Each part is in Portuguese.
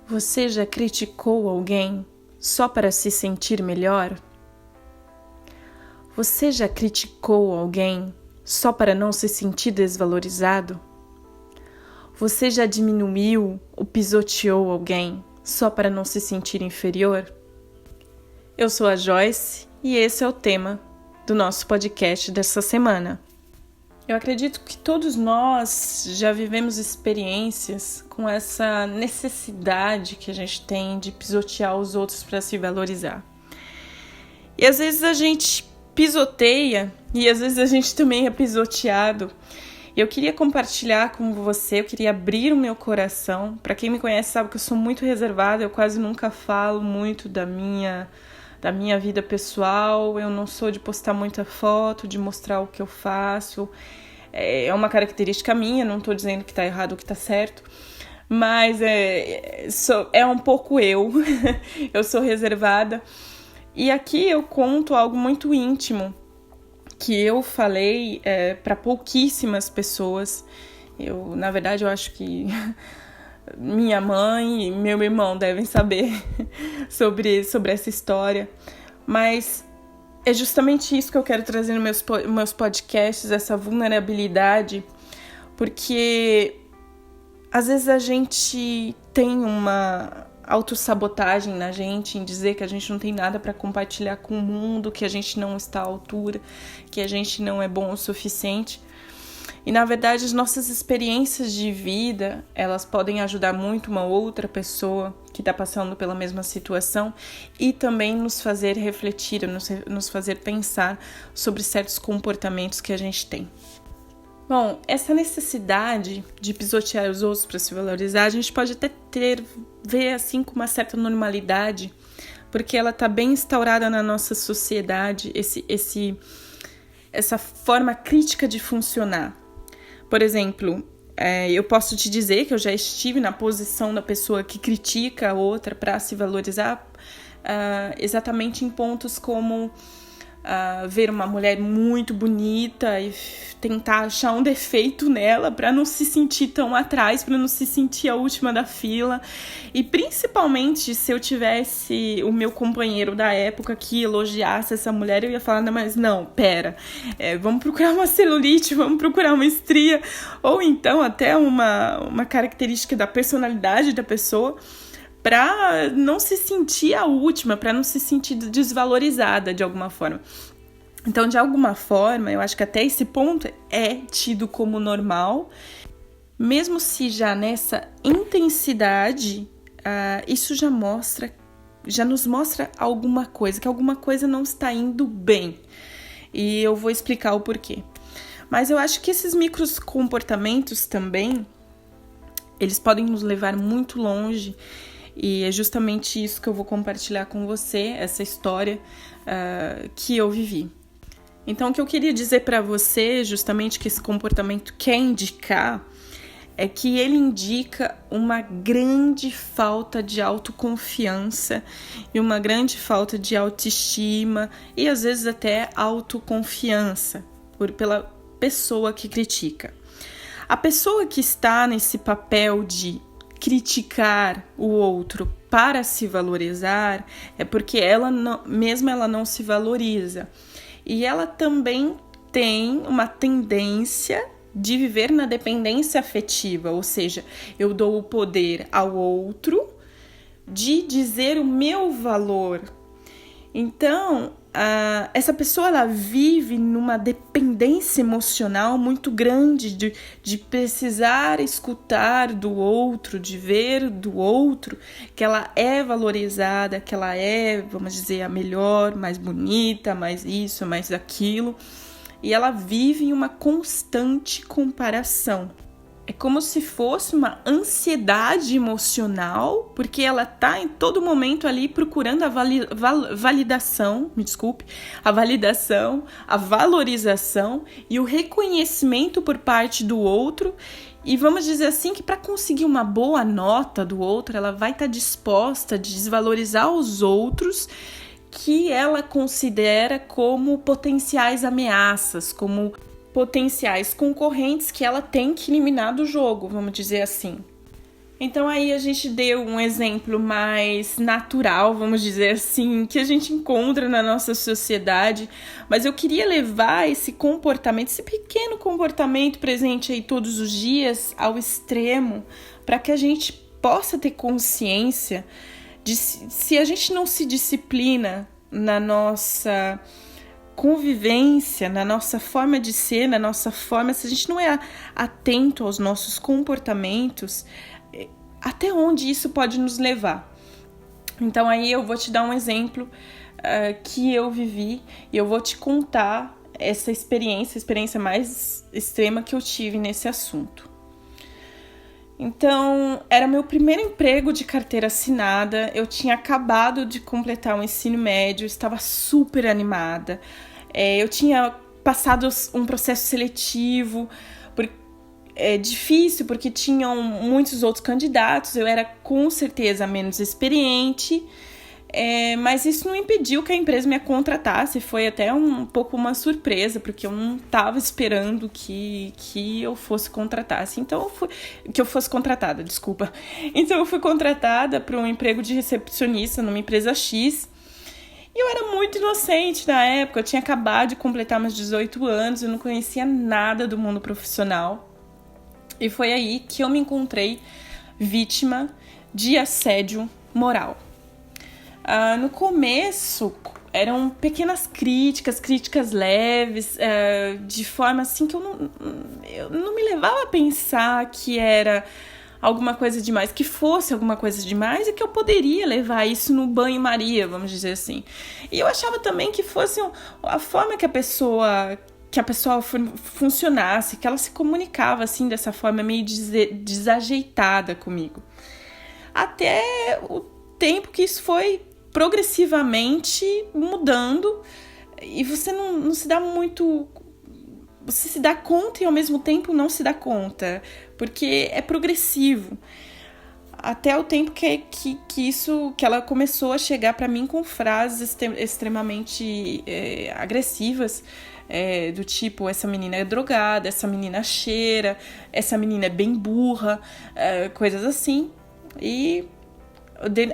Você já criticou alguém só para se sentir melhor? Você já criticou alguém só para não se sentir desvalorizado? Você já diminuiu ou pisoteou alguém só para não se sentir inferior? Eu sou a Joyce e esse é o tema do nosso podcast dessa semana. Eu acredito que todos nós já vivemos experiências com essa necessidade que a gente tem de pisotear os outros para se valorizar. E às vezes a gente pisoteia e às vezes a gente também é pisoteado. Eu queria compartilhar com você, eu queria abrir o meu coração. Para quem me conhece sabe que eu sou muito reservada, eu quase nunca falo muito da minha vida pessoal, eu não sou de postar muita foto, de mostrar o que eu faço. É uma característica minha, não estou dizendo que está errado ou que está certo, mas é um pouco eu. Eu sou reservada. E aqui eu conto algo muito íntimo, que eu falei para pouquíssimas pessoas. Na verdade, eu acho que minha mãe e meu irmão devem saber sobre essa história, mas é justamente isso que eu quero trazer nos meus podcasts, essa vulnerabilidade, porque às vezes a gente tem uma autossabotagem na gente em dizer que a gente não tem nada para compartilhar com o mundo, que a gente não está à altura, que a gente não é bom o suficiente. E, na verdade, as nossas experiências de vida, elas podem ajudar muito uma outra pessoa que está passando pela mesma situação e também nos fazer refletir, nos fazer pensar sobre certos comportamentos que a gente tem. Bom, essa necessidade de pisotear os outros para se valorizar, a gente pode até ver assim com uma certa normalidade, porque ela está bem instaurada na nossa sociedade, essa forma crítica de funcionar. Por exemplo, eu posso te dizer que eu já estive na posição da pessoa que critica a outra para se valorizar, exatamente em pontos como ver uma mulher muito bonita e tentar achar um defeito nela para não se sentir tão atrás, para não se sentir a última da fila. E principalmente se eu tivesse o meu companheiro da época que elogiasse essa mulher, eu ia falar, não, pera, vamos procurar uma celulite, vamos procurar uma estria, ou então até uma característica da personalidade da pessoa, para não se sentir a última, para não se sentir desvalorizada de alguma forma. Então, de alguma forma, eu acho que até esse ponto é tido como normal, mesmo se já nessa intensidade, isso já nos mostra alguma coisa, que alguma coisa não está indo bem. E eu vou explicar o porquê. Mas eu acho que esses micros comportamentos também, eles podem nos levar muito longe. E é justamente isso que eu vou compartilhar com você, essa história que eu vivi. Então, o que eu queria dizer para você, justamente que esse comportamento quer indicar, é que ele indica uma grande falta de autoconfiança e uma grande falta de autoestima e, às vezes, até autoconfiança pela pessoa que critica. A pessoa que está nesse papel de criticar o outro para se valorizar é porque ela não se valoriza. E ela também tem uma tendência de viver na dependência afetiva, ou seja, eu dou o poder ao outro de dizer o meu valor. Então, essa pessoa ela vive numa dependência emocional muito grande de precisar escutar do outro, de ver do outro que ela é valorizada, que ela é, vamos dizer, a melhor, mais bonita, mais isso, mais aquilo. E ela vive em uma constante comparação. É como se fosse uma ansiedade emocional, porque ela está em todo momento ali procurando a validação, a validação, a valorização e o reconhecimento por parte do outro. E vamos dizer assim que para conseguir uma boa nota do outro, ela vai estar disposta a desvalorizar os outros que ela considera como potenciais ameaças, como potenciais concorrentes que ela tem que eliminar do jogo, vamos dizer assim. Então aí a gente deu um exemplo mais natural, vamos dizer assim, que a gente encontra na nossa sociedade, mas eu queria levar esse comportamento, esse pequeno comportamento presente aí todos os dias ao extremo, para que a gente possa ter consciência de se a gente não se disciplina na nossa convivência, na nossa forma de ser, na nossa forma, se a gente não é atento aos nossos comportamentos, até onde isso pode nos levar. Então aí eu vou te dar um exemplo que eu vivi e eu vou te contar essa experiência, a experiência mais extrema que eu tive nesse assunto. Então, era meu primeiro emprego de carteira assinada, eu tinha acabado de completar o ensino médio, estava super animada, eu tinha passado um processo seletivo, difícil porque tinham muitos outros candidatos, eu era com certeza menos experiente, mas isso não impediu que a empresa me contratasse, foi até um pouco uma surpresa, porque eu não estava esperando que eu fosse contratada. Então eu fui contratada para um emprego de recepcionista numa empresa X, e eu era muito inocente na época, eu tinha acabado de completar meus 18 anos, eu não conhecia nada do mundo profissional, e foi aí que eu me encontrei vítima de assédio moral. No começo eram pequenas críticas leves, de forma assim que eu não me levava a pensar que era alguma coisa demais, que fosse alguma coisa demais e que eu poderia levar isso no banho-maria, vamos dizer assim. E eu achava também que fosse a forma que a pessoa funcionasse, que ela se comunicava assim dessa forma meio desajeitada comigo. Até o tempo que isso foi progressivamente mudando e você não se dá muito... Você se dá conta e ao mesmo tempo não se dá conta, porque é progressivo. Até o tempo que ela começou a chegar para mim com frases extremamente agressivas, do tipo, essa menina é drogada, essa menina cheira, essa menina é bem burra, coisas assim. E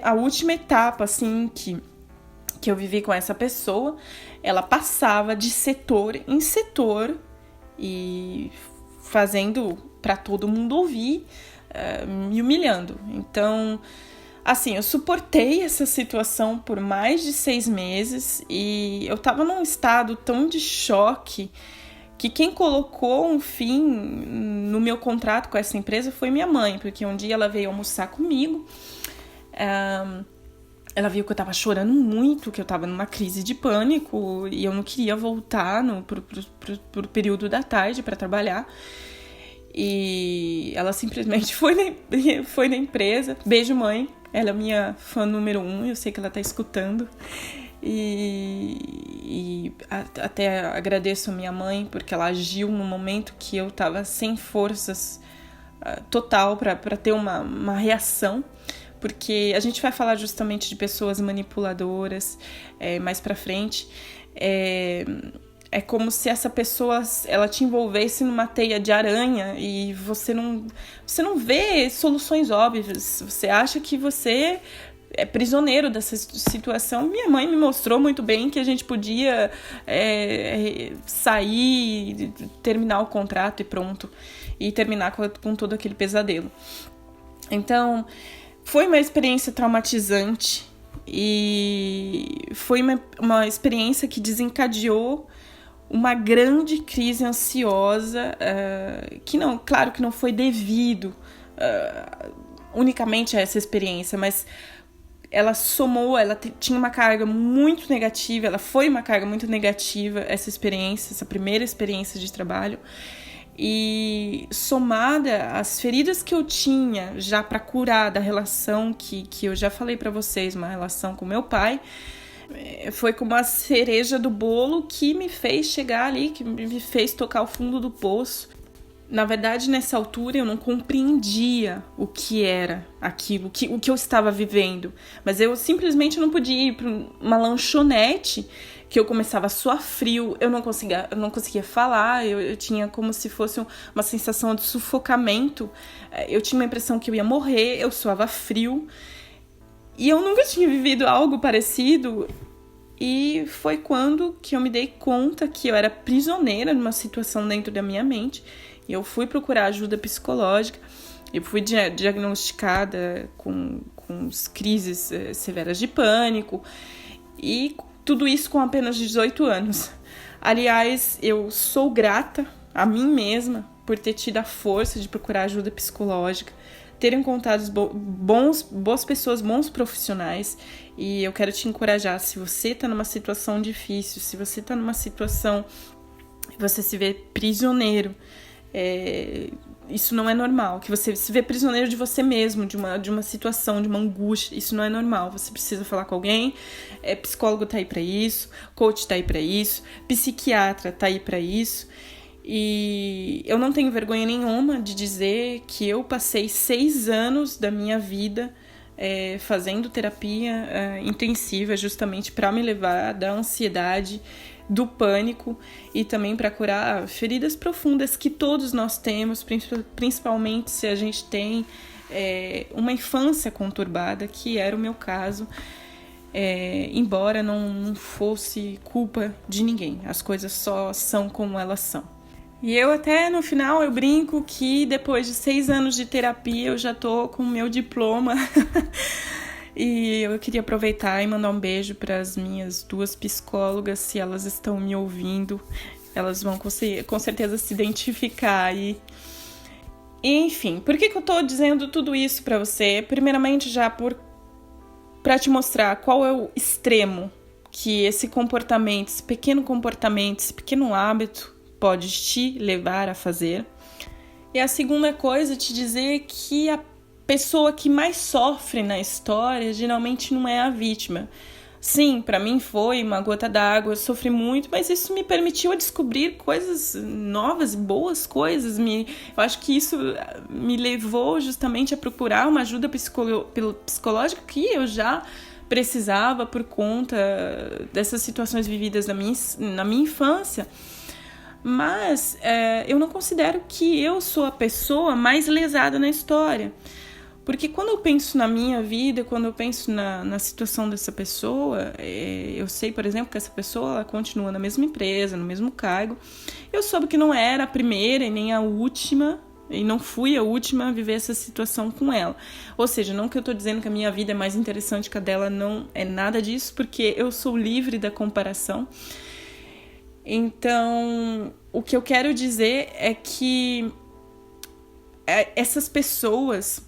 a última etapa, assim, que eu vivi com essa pessoa, ela passava de setor em setor e fazendo para todo mundo ouvir, me humilhando. Então, assim, eu suportei essa situação por mais de 6 meses e eu tava num estado tão de choque que quem colocou um fim no meu contrato com essa empresa foi minha mãe, porque um dia ela veio almoçar comigo. Ela viu que eu tava chorando muito, que eu tava numa crise de pânico e eu não queria voltar pro período da tarde para trabalhar. E ela simplesmente foi na empresa. Beijo, mãe. Ela é minha fã número 1, eu sei que ela tá escutando. E até agradeço a minha mãe, porque ela agiu no momento que eu tava sem forças total para ter uma reação. Porque a gente vai falar justamente de pessoas manipuladoras mais pra frente. É como se essa pessoa ela te envolvesse numa teia de aranha e você não vê soluções óbvias. Você acha que você é prisioneiro dessa situação. Minha mãe me mostrou muito bem que a gente podia sair, terminar o contrato e pronto. E terminar com todo aquele pesadelo. Então... foi uma experiência traumatizante e foi uma experiência que desencadeou uma grande crise ansiosa, claro que não foi devido unicamente a essa experiência, mas ela tinha uma carga muito negativa, ela foi uma carga muito negativa, essa primeira experiência de trabalho. E somada às feridas que eu tinha já para curar da relação que eu já falei para vocês, uma relação com meu pai, foi como a cereja do bolo que me fez chegar ali, que me fez tocar o fundo do poço. Na verdade, nessa altura eu não compreendia o que era aquilo, o que eu estava vivendo. Mas eu simplesmente não podia ir para uma lanchonete que eu começava a suar frio, eu não conseguia falar, eu tinha como se fosse uma sensação de sufocamento. Eu tinha uma impressão que eu ia morrer, eu suava frio. E eu nunca tinha vivido algo parecido. E foi quando que eu me dei conta que eu era prisioneira numa situação dentro da minha mente. E eu fui procurar ajuda psicológica. Eu fui diagnosticada com crises severas de pânico. E tudo isso com apenas 18 anos. Aliás, eu sou grata a mim mesma por ter tido a força de procurar ajuda psicológica, ter encontrado boas pessoas, bons profissionais. E eu quero te encorajar, se você está numa situação difícil, se você está numa situação que você se vê prisioneiro, isso não é normal, que você se vê prisioneiro de você mesmo, de uma situação, de uma angústia, isso não é normal, você precisa falar com alguém, psicólogo tá aí para isso, coach tá aí para isso, psiquiatra tá aí para isso. E eu não tenho vergonha nenhuma de dizer que eu passei 6 anos da minha vida fazendo terapia intensiva justamente para me livrar da ansiedade, do pânico e também para curar feridas profundas que todos nós temos, principalmente se a gente tem uma infância conturbada, que era o meu caso. Embora não fosse culpa de ninguém, as coisas só são como elas são. E eu até no final eu brinco que depois de 6 anos de terapia eu já tô com o meu diploma. E eu queria aproveitar e mandar um beijo para as minhas 2 psicólogas, se elas estão me ouvindo, elas vão com certeza se identificar aí. Enfim, por que eu tô dizendo tudo isso para você? Primeiramente já para te mostrar qual é o extremo que esse comportamento, esse pequeno hábito pode te levar a fazer. E a segunda coisa, te dizer que a pessoa que mais sofre na história geralmente não é a vítima. Sim, para mim foi uma gota d'água, eu sofri muito, mas isso me permitiu descobrir coisas novas, boas coisas. Eu acho que isso me levou justamente a procurar uma ajuda psicológica que eu já precisava por conta dessas situações vividas na minha infância. Mas eu não considero que eu sou a pessoa mais lesada na história. Porque quando eu penso na minha vida, quando eu penso na situação dessa pessoa, eu sei, por exemplo, que essa pessoa ela continua na mesma empresa, no mesmo cargo. Eu soube que não era a primeira e nem a última, e não fui a última a viver essa situação com ela. Ou seja, não que eu estou dizendo que a minha vida é mais interessante que a dela, não é nada disso, porque eu sou livre da comparação. Então, o que eu quero dizer é que essas pessoas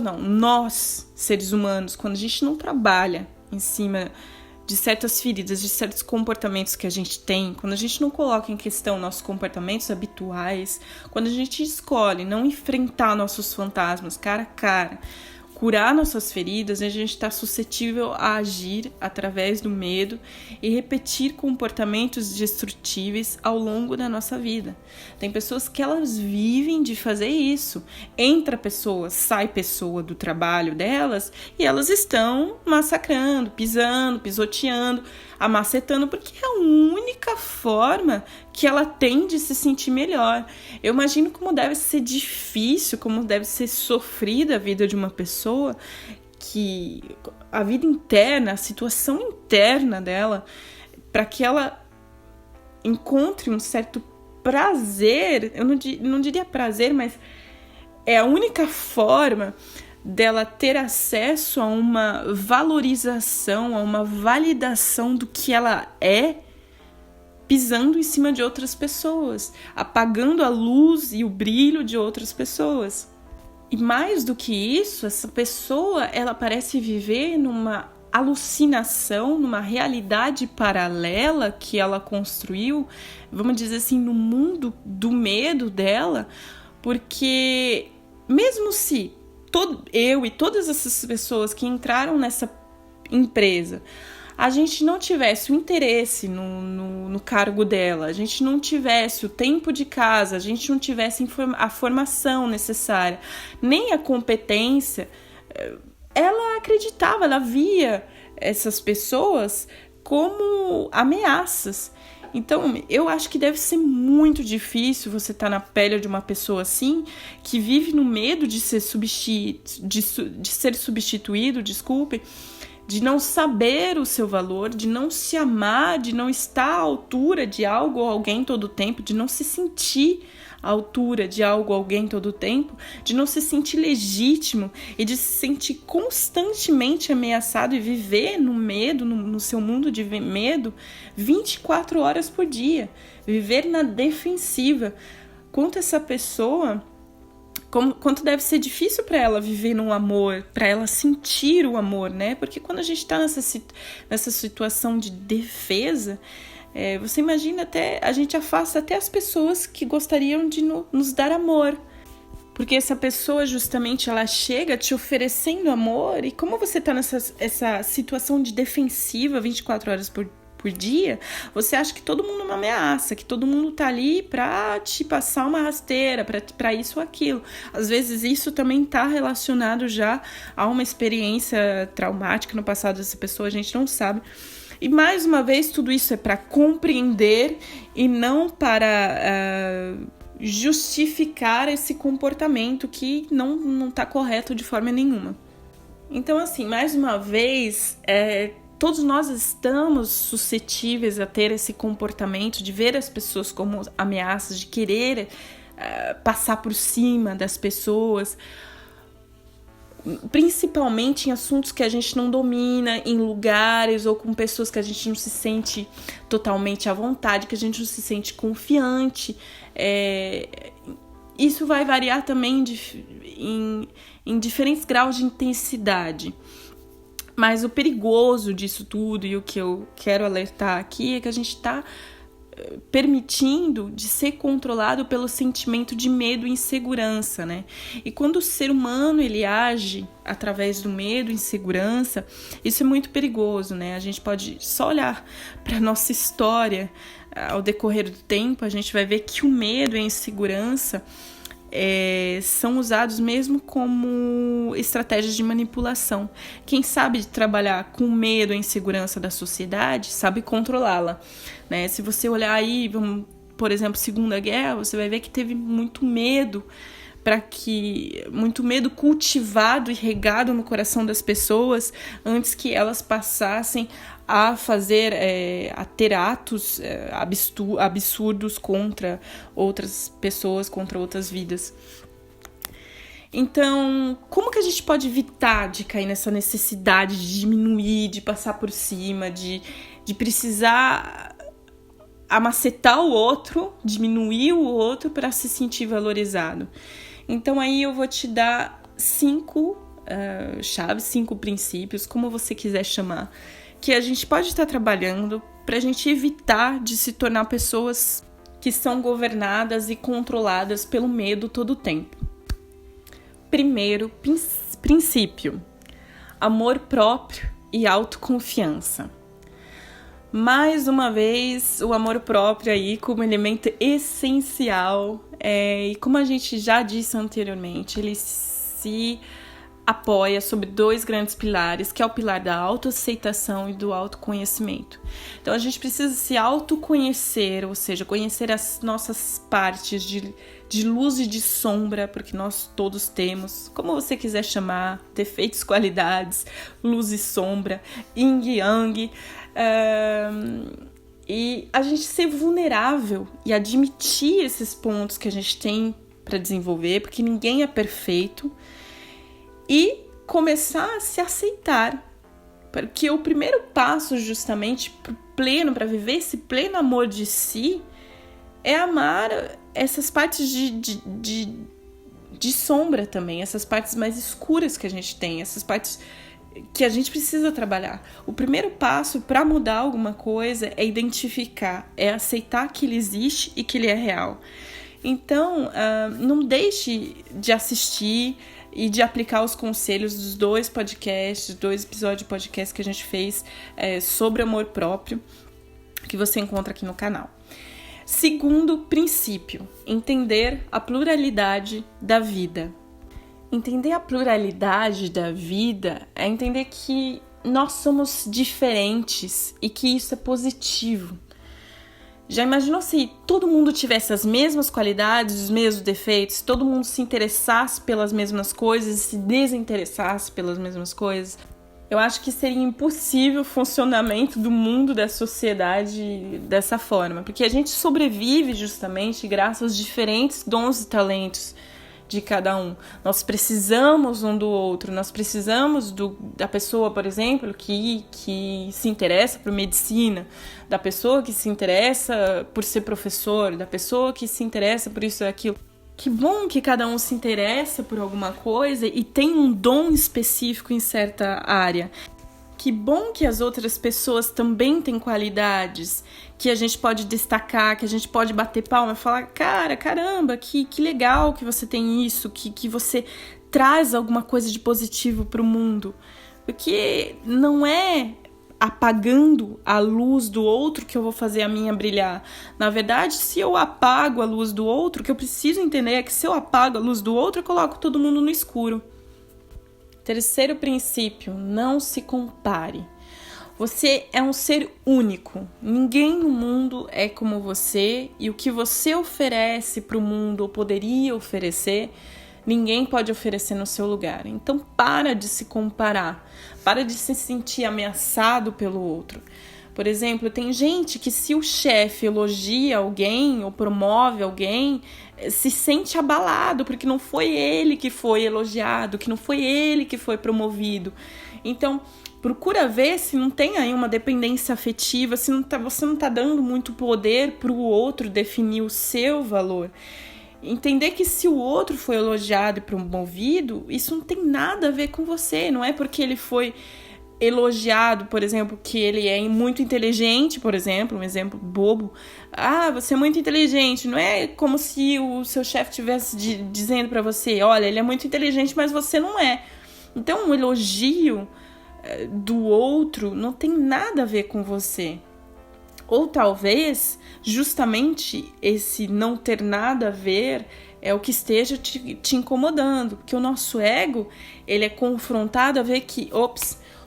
não, nós, seres humanos, quando a gente não trabalha em cima de certas feridas, de certos comportamentos que a gente tem, quando a gente não coloca em questão nossos comportamentos habituais, quando a gente escolhe não enfrentar nossos fantasmas cara a cara, curar nossas feridas, a gente está suscetível a agir através do medo e repetir comportamentos destrutíveis ao longo da nossa vida. Tem pessoas que elas vivem de fazer isso. Entra pessoa, sai pessoa do trabalho delas e elas estão massacrando, pisando, pisoteando, amacetando, porque é a única forma que ela tem de se sentir melhor. Eu imagino como deve ser difícil, como deve ser sofrida a vida de uma pessoa, que a vida interna, a situação interna dela, para que ela encontre um certo prazer, eu não diria prazer, mas é a única forma dela ter acesso a uma valorização, a uma validação do que ela é, pisando em cima de outras pessoas, apagando a luz e o brilho de outras pessoas. E mais do que isso, essa pessoa, ela parece viver numa alucinação, numa realidade paralela que ela construiu, vamos dizer assim, no mundo do medo dela, porque mesmo se eu e todas essas pessoas que entraram nessa empresa a gente não tivesse o interesse no cargo dela, a gente não tivesse o tempo de casa, a gente não tivesse a formação necessária, nem a competência, ela acreditava, ela via essas pessoas como ameaças. Então, eu acho que deve ser muito difícil você estar na pele de uma pessoa assim, que vive no medo de ser substituído, de não saber o seu valor, de não se amar, de não estar à altura de algo ou alguém todo o tempo, de não se sentir à altura de algo ou alguém todo o tempo, de não se sentir legítimo e de se sentir constantemente ameaçado e viver no medo, no seu mundo de medo, 24 horas por dia, viver na defensiva. Quanto essa pessoa, quanto deve ser difícil para ela viver no amor, para ela sentir o amor, né? Porque quando a gente está nessa situação de defesa, você imagina, a gente afasta até as pessoas que gostariam de nos dar amor. Porque essa pessoa justamente ela chega te oferecendo amor, e como você está essa situação de defensiva 24 horas por dia, você acha que todo mundo é uma ameaça, que todo mundo tá ali pra te passar uma rasteira, pra isso ou aquilo. Às vezes isso também tá relacionado já a uma experiência traumática no passado dessa pessoa, a gente não sabe. E mais uma vez, tudo isso é para compreender e não para justificar esse comportamento que não tá correto de forma nenhuma. Então, assim, mais uma vez, todos nós estamos suscetíveis a ter esse comportamento de ver as pessoas como ameaças, de querer passar por cima das pessoas, principalmente em assuntos que a gente não domina, em lugares ou com pessoas que a gente não se sente totalmente à vontade, que a gente não se sente confiante. Isso vai variar também em diferentes graus de intensidade. Mas o perigoso disso tudo e o que eu quero alertar aqui é que a gente está permitindo de ser controlado pelo sentimento de medo e insegurança, né? E quando o ser humano ele age através do medo e insegurança, isso é muito perigoso, né? A gente pode só olhar para a nossa história ao decorrer do tempo, a gente vai ver que o medo e a insegurança são usados mesmo como estratégias de manipulação. Quem sabe trabalhar com medo e insegurança da sociedade sabe controlá-la, né? Se você olhar aí, por exemplo, Segunda Guerra, você vai ver que teve muito medo cultivado e regado no coração das pessoas antes que elas passassem a ter atos absurdos contra outras pessoas, contra outras vidas. Então, como que a gente pode evitar de cair nessa necessidade de diminuir, de passar por cima, de precisar amacetar o outro, diminuir o outro para se sentir valorizado? Então aí eu vou te dar 5 chaves, 5 princípios, como você quiser chamar, que a gente pode estar trabalhando para a gente evitar de se tornar pessoas que são governadas e controladas pelo medo todo o tempo. Primeiro princípio: amor próprio e autoconfiança. Mais uma vez, o amor próprio aí como elemento essencial, e como a gente já disse anteriormente, ele se apoia sobre 2 grandes pilares, que é o pilar da autoaceitação e do autoconhecimento. Então a gente precisa se autoconhecer, ou seja, conhecer as nossas partes de luz e de sombra, porque nós todos temos, como você quiser chamar, defeitos, qualidades, luz e sombra, yin e yang, e a gente ser vulnerável e admitir esses pontos que a gente tem para desenvolver, porque ninguém é perfeito, e começar a se aceitar, porque o primeiro passo justamente para viver esse pleno amor de si é amar essas partes de sombra também, essas partes mais escuras que a gente tem, essas partes que a gente precisa trabalhar. O primeiro passo para mudar alguma coisa é identificar, é aceitar que ele existe e que ele é real. Então, não deixe de assistir e de aplicar os conselhos dos 2 episódios de podcast que a gente fez sobre amor próprio, que você encontra aqui no canal. Segundo princípio, entender a pluralidade da vida. Entender a pluralidade da vida é entender que nós somos diferentes e que isso é positivo. Já imaginou se todo mundo tivesse as mesmas qualidades, os mesmos defeitos, todo mundo se interessasse pelas mesmas coisas e se desinteressasse pelas mesmas coisas? Eu acho que seria impossível o funcionamento do mundo, da sociedade dessa forma, porque a gente sobrevive justamente graças aos diferentes dons e talentos de cada um. Nós precisamos um do outro, nós precisamos da pessoa, por exemplo, que se interessa por medicina, da pessoa que se interessa por ser professor, da pessoa que se interessa por isso e aquilo. Que bom que cada um se interessa por alguma coisa e tem um dom específico em certa área. Que bom que as outras pessoas também têm qualidades que a gente pode destacar, que a gente pode bater palma e falar, caramba, que legal que você tem isso, que você traz alguma coisa de positivo para o mundo. Porque não é apagando a luz do outro que eu vou fazer a minha brilhar. Na verdade, se eu apago a luz do outro, o que eu preciso entender é que se eu apago a luz do outro, eu coloco todo mundo no escuro. Terceiro princípio, não se compare. Você é um ser único. Ninguém no mundo é como você e o que você oferece para o mundo ou poderia oferecer, ninguém pode oferecer no seu lugar. Então, para de se comparar. Para de se sentir ameaçado pelo outro. Por exemplo, tem gente que se o chefe elogia alguém ou promove alguém, se sente abalado, porque não foi ele que foi elogiado, que não foi ele que foi promovido. Então, procura ver se não tem aí uma dependência afetiva, se você não está dando muito poder para o outro definir o seu valor. Entender que se o outro foi elogiado e promovido, isso não tem nada a ver com você. Não é porque ele foi elogiado, por exemplo, que ele é muito inteligente, por exemplo, um exemplo bobo. Você é muito inteligente. Não é como se o seu chefe estivesse dizendo para você, olha, ele é muito inteligente, mas você não é. Então, um elogio do outro não tem nada a ver com você. Ou talvez, justamente, esse não ter nada a ver é o que esteja te incomodando. Porque o nosso ego, ele é confrontado a ver que,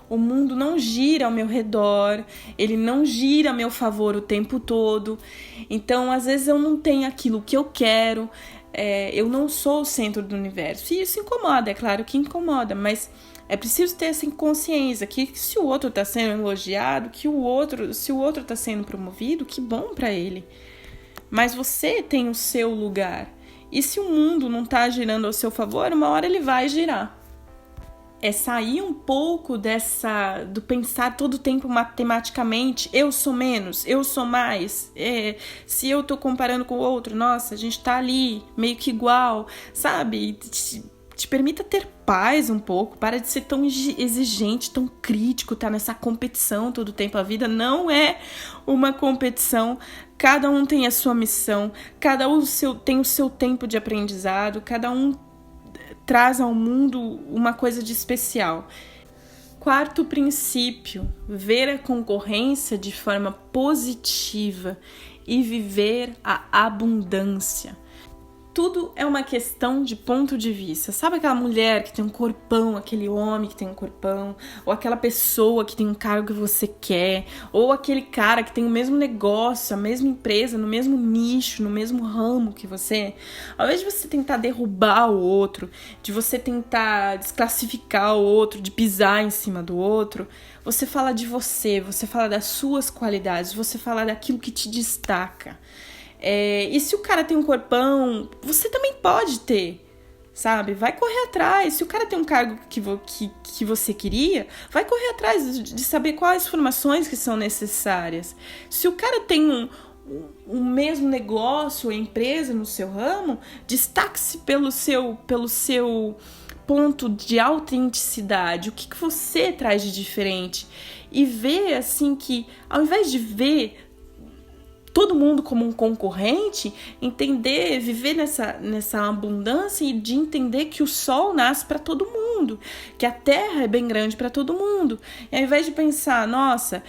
o mundo não gira ao meu redor, ele não gira a meu favor o tempo todo. Então, às vezes, eu não tenho aquilo que eu quero, eu não sou o centro do universo. E isso incomoda, é claro que incomoda, mas é preciso ter essa consciência que se o outro está sendo elogiado, se o outro está sendo promovido, que bom para ele. Mas você tem o seu lugar. E se o mundo não está girando ao seu favor, uma hora ele vai girar. É sair um pouco do pensar todo o tempo matematicamente, eu sou menos, eu sou mais, se eu tô comparando com o outro, nossa, a gente tá ali, meio que igual, sabe? Te permita ter paz um pouco, para de ser tão exigente, tão crítico, tá nessa competição todo o tempo. A vida não é uma competição, cada um tem a sua missão, cada um tem o seu tempo de aprendizado, cada um traz ao mundo uma coisa de especial. Quarto princípio, ver a concorrência de forma positiva e viver a abundância. Tudo é uma questão de ponto de vista. Sabe aquela mulher que tem um corpão, aquele homem que tem um corpão, ou aquela pessoa que tem um cargo que você quer, ou aquele cara que tem o mesmo negócio, a mesma empresa, no mesmo nicho, no mesmo ramo que você? Ao invés de você tentar derrubar o outro, de você tentar desclassificar o outro, de pisar em cima do outro, você fala de você fala das suas qualidades, você fala daquilo que te destaca. E se o cara tem um corpão, você também pode ter, sabe? Vai correr atrás. Se o cara tem um cargo que você queria, vai correr atrás de saber quais formações que são necessárias. Se o cara tem um mesmo negócio ou empresa no seu ramo, destaque-se pelo seu ponto de autenticidade. O que você traz de diferente? E ver, assim, que ao invés de ver todo mundo como um concorrente, entender, viver nessa abundância e de entender que o sol nasce para todo mundo, que a terra é bem grande para todo mundo. E ao invés de pensar, nossa,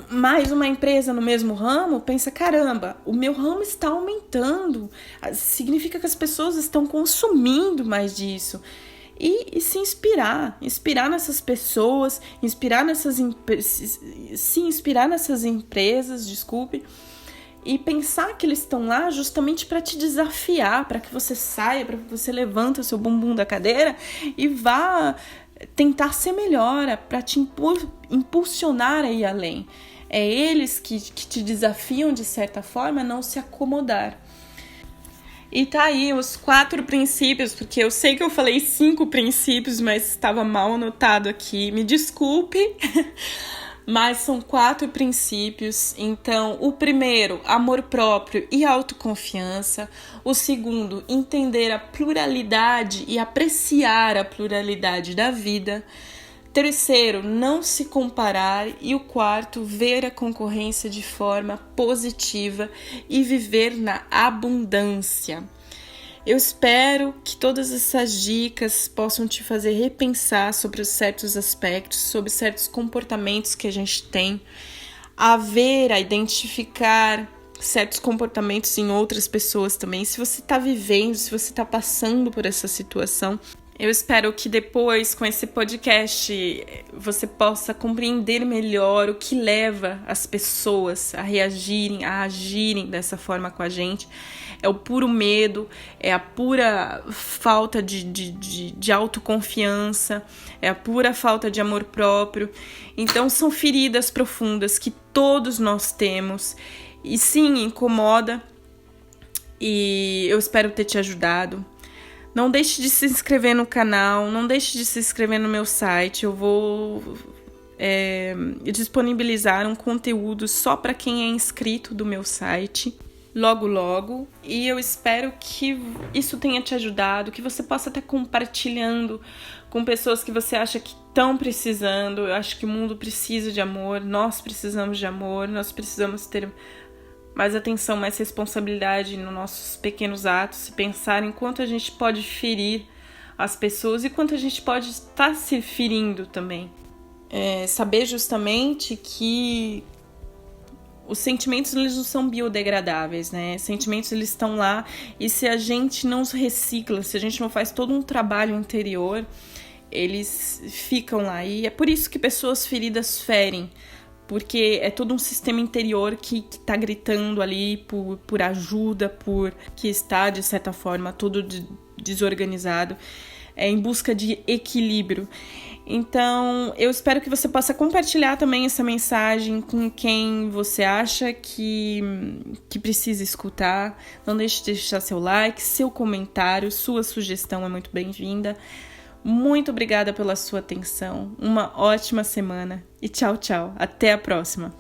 mais uma empresa no mesmo ramo, pensa, caramba, o meu ramo está aumentando, significa que as pessoas estão consumindo mais disso. E se inspirar nessas pessoas, se inspirar nessas empresas, e pensar que eles estão lá justamente para te desafiar, para que você saia, para que você levanta o seu bumbum da cadeira e vá tentar ser melhor, para te impulsionar a ir além. É eles que te desafiam de certa forma a não se acomodar. E tá aí os 4 princípios, porque eu sei que eu falei 5 princípios, mas estava mal anotado aqui, me desculpe, mas são 4 princípios. Então, o primeiro, amor próprio e autoconfiança. O segundo, entender a pluralidade e apreciar a pluralidade da vida. Terceiro, não se comparar. E o quarto, ver a concorrência de forma positiva e viver na abundância. Eu espero que todas essas dicas possam te fazer repensar sobre certos aspectos, sobre certos comportamentos que a gente tem, a identificar certos comportamentos em outras pessoas também. Se você está vivendo, se você está passando por essa situação, eu espero que depois, com esse podcast, você possa compreender melhor o que leva as pessoas a reagirem, a agirem dessa forma com a gente. É o puro medo, é a pura falta de autoconfiança, é a pura falta de amor próprio. Então, são feridas profundas que todos nós temos. E sim, incomoda. E eu espero ter te ajudado. Não deixe de se inscrever no canal, não deixe de se inscrever no meu site. Eu vou disponibilizar um conteúdo só para quem é inscrito do meu site, logo. E eu espero que isso tenha te ajudado, que você possa estar compartilhando com pessoas que você acha que estão precisando. Eu acho que o mundo precisa de amor, nós precisamos de amor, nós precisamos ter mais atenção, mais responsabilidade nos nossos pequenos atos e pensar em quanto a gente pode ferir as pessoas e quanto a gente pode estar se ferindo também. Saber justamente que os sentimentos, eles não são biodegradáveis, né? Sentimentos, eles estão lá, e se a gente não os recicla, se a gente não faz todo um trabalho interior, eles ficam lá. E é por isso que pessoas feridas ferem, porque é todo um sistema interior que tá gritando ali por ajuda, que está, de certa forma, todo desorganizado, em busca de equilíbrio. Então, eu espero que você possa compartilhar também essa mensagem com quem você acha que precisa escutar. Não deixe de deixar seu like, seu comentário, sua sugestão é muito bem-vinda. Muito obrigada pela sua atenção, uma ótima semana e tchau, tchau. Até a próxima.